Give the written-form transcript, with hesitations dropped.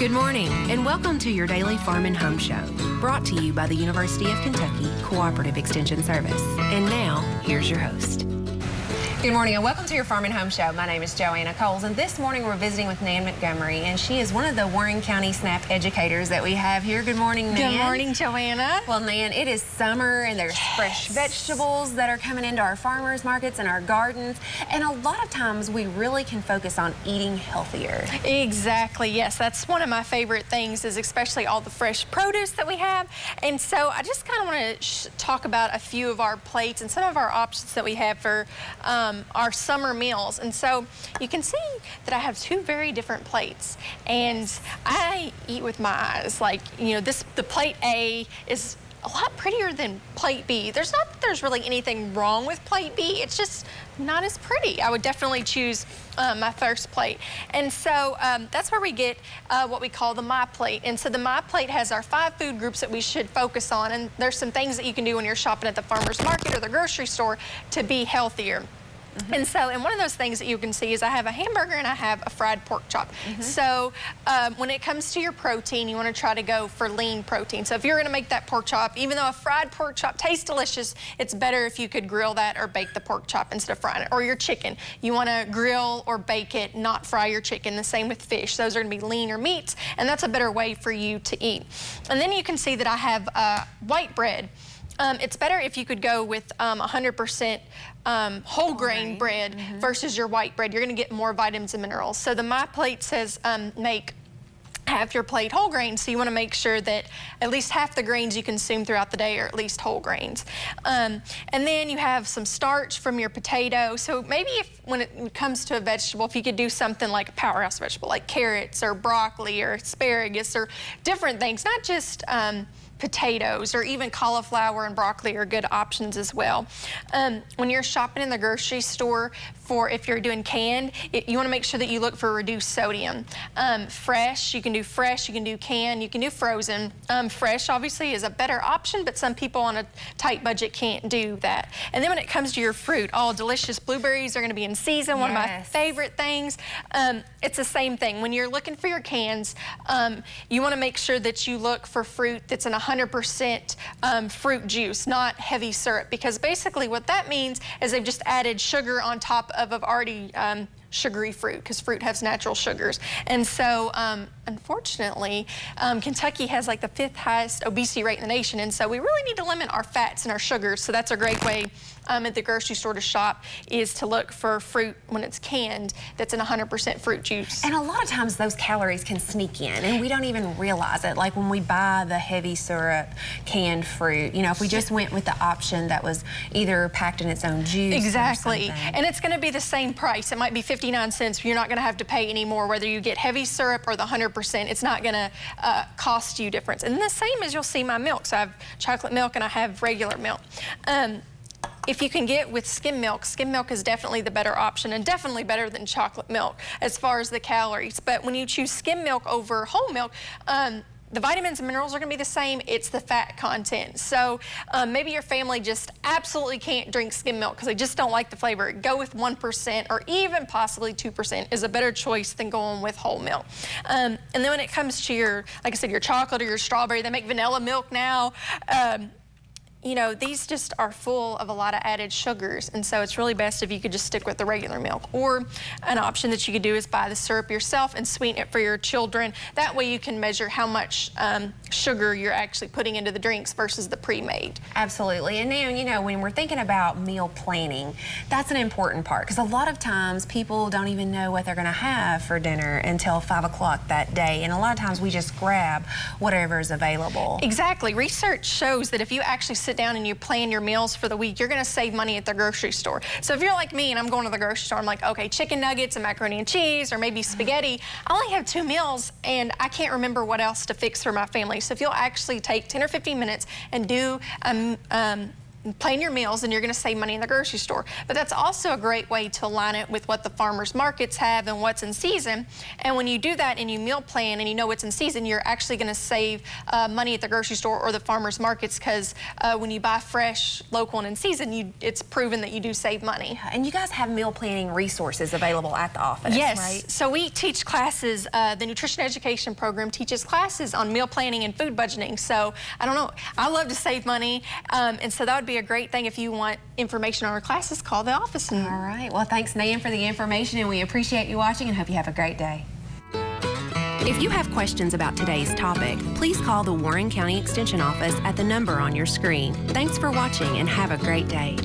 Good morning, and welcome to your daily Farm and Home Show, brought to you by the University of Kentucky Cooperative Extension Service. And now, here's your host. Good morning and welcome to your Farm and Home Show. My name is Joanna, and this morning we're visiting with Nan Montgomery, and she is one of the Warren County SNAP educators that we have here. Good morning, Nan. Good morning, Joanna. Well, Nan, it is summer and there's fresh vegetables that are coming into our farmers markets and our gardens, and a lot of times we really can focus on eating healthier. Exactly, yes. That's one of my favorite things, is especially all the fresh produce that we have. And so I just kind of want to talk about a few of our plates and some of our options that we have for our summer meals. And so you can see that I have two very different plates, and I eat with my eyes. Like, you know, the plate A is a lot prettier than plate B. There's not that there's really anything wrong with plate B, it's just not as pretty. I would definitely choose my first plate. And so that's where we get what we call the MyPlate. And so the MyPlate has our 5 food groups that we should focus on, and there's some things that you can do when you're shopping at the farmer's market or the grocery store to be healthier. And so, and one of those things that you can see is I have a hamburger and I have a fried pork chop. So when it comes to your protein, you want to try to go for lean protein. So if you're going to make that pork chop, even though a fried pork chop tastes delicious, it's better if you could grill that or bake the pork chop instead of frying it. Or your chicken, you want to grill or bake it, not fry your chicken. The same with fish. Those are going to be leaner meats, and that's a better way for you to eat. And then you can see that I have white bread. It's better if you could go with 100% whole grain bread versus your white bread. You're going to get more vitamins and minerals. So the MyPlate says make half your plate whole grains, so you want to make sure that at least half the grains you consume throughout the day are at least whole grains. And then you have some starch from your potato. So maybe when it comes to a vegetable, if you could do something like a powerhouse vegetable, like carrots or broccoli or asparagus or different things, not just potatoes, or even cauliflower and broccoli are good options as well. When you're shopping in the grocery store, if you're doing canned, you want to make sure that you look for reduced sodium. Fresh, you can do fresh, you can do canned, you can do frozen. Fresh obviously is a better option, but some people on a tight budget can't do that. And then when it comes to your fruit, all delicious blueberries are going to be in season, one of my favorite things. It's the same thing. When you're looking for your cans, you want to make sure that you look for fruit that's in 100% fruit juice, not heavy syrup, because basically what that means is they've just added sugar on top of already sugary fruit, because fruit has natural sugars. And so unfortunately, Kentucky has like the 5th highest obesity rate in the nation, and so we really need to limit our fats and our sugars. So that's a great way at the grocery store to shop, is to look for fruit when it's canned that's in 100% fruit juice. And a lot of times those calories can sneak in and we don't even realize it. Like when we buy the heavy syrup canned fruit, you know, if we just went with the option that was either packed in its own juice. Exactly. Or something. And it's going to be the same price. It might be 59 cents. You're not going to have to pay any more whether you get heavy syrup or the 100%. It's not going to cost you difference. And the same as you'll see my milk. So I have chocolate milk and I have regular milk. If you can get with skim milk is definitely the better option, and definitely better than chocolate milk as far as the calories. But when you choose skim milk over whole milk, the vitamins and minerals are going to be the same. It's the fat content. So maybe your family just absolutely can't drink skim milk because they just don't like the flavor. Go with 1% or even possibly 2% is a better choice than going with whole milk. And then when it comes to your, like I said, your chocolate or your strawberry, they make vanilla milk now. You know, these just are full of a lot of added sugars, and so it's really best if you could just stick with the regular milk. Or an option that you could do is buy the syrup yourself and sweeten it for your children. That way you can measure how much sugar you're actually putting into the drinks versus the pre-made. Absolutely. And now, you know, when we're thinking about meal planning, that's an important part, because a lot of times people don't even know what they're going to have for dinner until 5 o'clock that day, and a lot of times we just grab whatever is available. Exactly. Research shows that if you actually sit down and you plan your meals for the week, you're going to save money at the grocery store. So if you're like me and I'm going to the grocery store, I'm like, okay, chicken nuggets and macaroni and cheese, or maybe spaghetti. I only have 2 meals and I can't remember what else to fix for my family. So if you'll actually take 10 or 15 minutes and do plan your meals, and you're going to save money in the grocery store. But that's also a great way to align it with what the farmers markets have and what's in season. And when you do that and you meal plan and you know what's in season, you're actually going to save money at the grocery store or the farmers markets, because when you buy fresh, local, and in season, it's proven that you do save money. And you guys have meal planning resources available at the office, yes. right? So we teach classes. The nutrition education program teaches classes on meal planning and food budgeting. So I don't know, I love to save money, and so that would be a great thing. If you want information on our classes, call the office. All right. Well, thanks, Nan, for the information, and we appreciate you watching and hope you have a great day. If you have questions about today's topic, please call the Warren County Extension Office at the number on your screen. Thanks for watching and have a great day.